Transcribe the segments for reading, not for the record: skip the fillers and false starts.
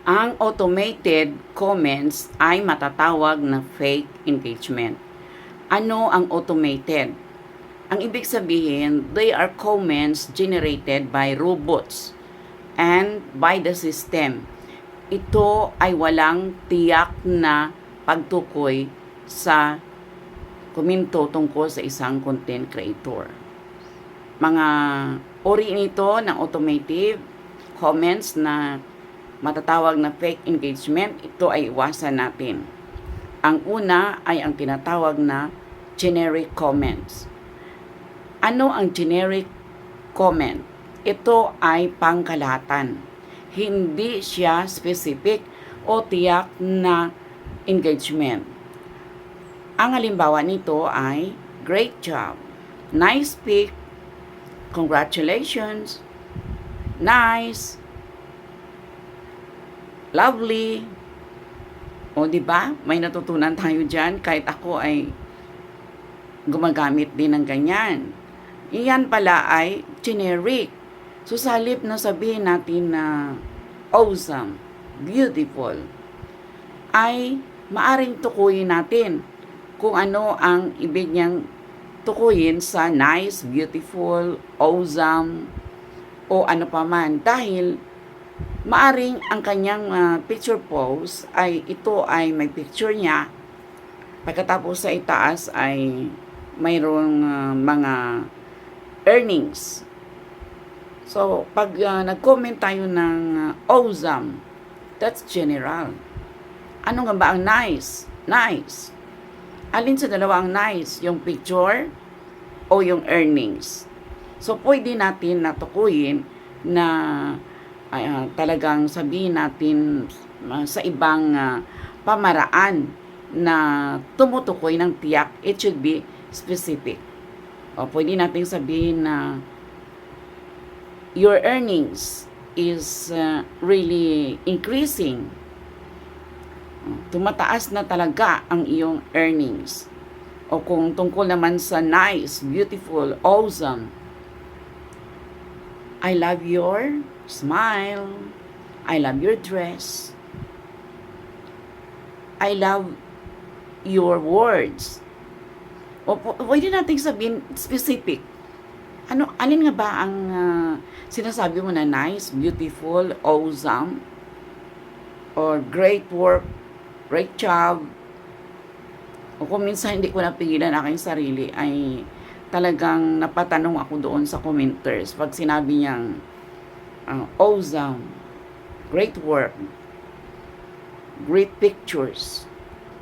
Ang automated comments ay matatawag na fake engagement. Ano ang automated? Ang ibig sabihin, they are comments generated by robots and by the system. Ito ay walang tiyak na pagtukoy sa komento tungkol sa isang content creator. Mga uri nito ng automated comments na matatawag na fake engagement, ito ay iwasan natin. Ang una ay ang tinatawag na generic comments. Ano ang generic comment? Ito ay pangkalahatan. Hindi siya specific o tiyak na engagement. Ang halimbawa nito ay great job, nice pic, congratulations, nice, lovely. O di ba? May natutunan tayo diyan kahit ako ay gumagamit din ng ganyan. Iyan pala ay generic. So sa halip na sabihin natin na awesome, beautiful, ay maaring tukuyin natin kung ano ang ibig niyang tukuyin sa nice, beautiful, awesome, o ano pa man. Dahil maaring ang kanyang picture post ay ito ay may picture niya. Pagkatapos sa itaas ay mayroong mga earnings. So, pag nag-comment tayo ng awesome, that's general. Ano nga ba ang nice? Nice. Alin sa dalawa ang nice? Yung picture o yung earnings? So, pwede natin natukuyin na talagang sabihin natin sa ibang pamaraan na tumutukoy ng tiyak, it should be specific. O pwede natin sabihin na your earnings is really increasing. Tumataas na talaga ang iyong earnings. O kung tungkol naman sa nice, beautiful, awesome, I love your smile. I love your dress. I love your words. O pwede natin sabihin specific. Alin nga ba ang sinasabi mo na nice, beautiful, awesome, or great work, great job? O kung minsan hindi ko napigilan aking sarili, ay talagang napatanong ako doon sa commenters pag sinabi niyang awesome, great work, great pictures,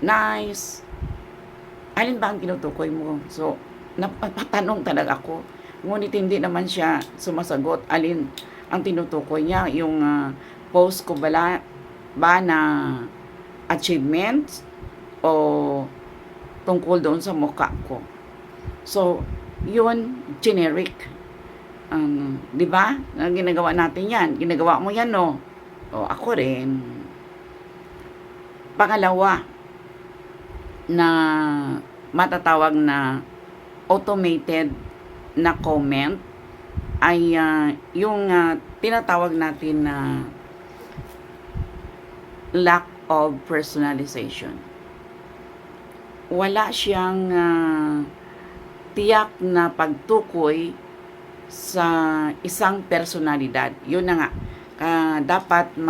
nice. Alin ba ang tinutukoy mo? So, napatanong talaga ako. Ngunit hindi naman siya sumasagot. Alin ang tinutukoy niya? Yung post ko ba na achievements o tungkol doon sa mukha ko? So, yun, generic. Di ba? Ginagawa natin yan. Ginagawa mo yan, no? O, ako rin. Pangalawa, na matatawag na automated na comment ay yung tinatawag natin na lack of personalization. Wala siyang tiyak na pagtukoy sa isang personalidad. Yun na nga. Dapat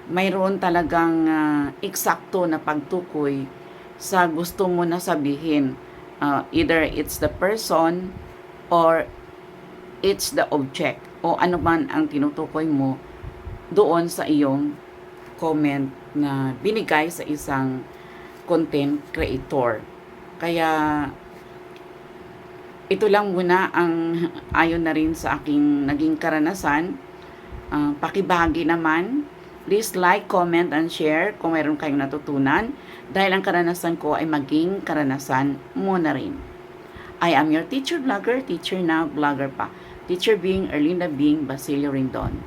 mayroon talagang eksakto na pagtukoy sa gusto mo na sabihin. Either it's the person or it's the object o ano man ang tinutukoy mo doon sa iyong comment na binigay sa isang content creator. Kaya ito lang muna ang ayon na rin sa aking naging karanasan. Pakibahagi naman. Please like, comment, and share kung mayroon kayong natutunan dahil ang karanasan ko ay maging karanasan mo na rin. I am your teacher vlogger, teacher na, vlogger pa. Teacher being Erlinda Bing Basilio Rindon.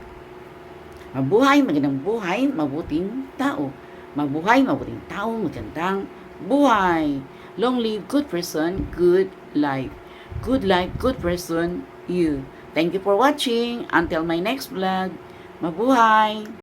Mabuhay, magandang buhay, mabuting tao. Mabuhay, mabuting tao, magandang buhay. Long live good person, good life. Good life, good person, you. Thank you for watching. Until my next vlog. Mabuhay!